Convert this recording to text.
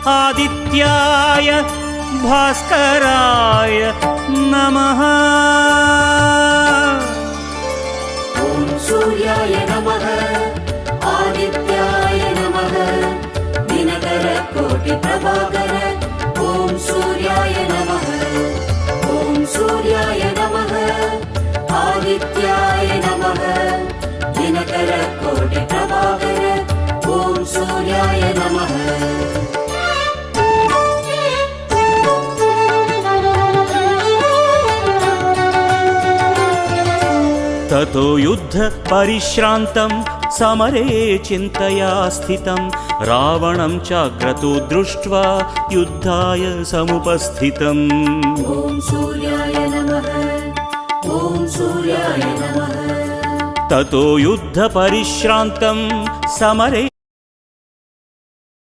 आदित्याय भास्कराय नमः। ॐ सूर्याय नमः आदित्याय नमः दिनकर कोटि प्रभाकर। ॐ सूर्याय नमः ॐ सूर्याय नमः आदित्याय नमः दिनकर कोटि प्रभाकर। ॐ सूर्याय नमः। ततो युद्ध परिश्रान्तं समरे चिन्तया स्थितं रावणं चाक्रतो दृष्ट्वा युद्धाय समुपस्थितम्। ॐ सूर्याय नमः ॐ सूर्याय नमः। ततो युद्ध परिश्रान्तं समरे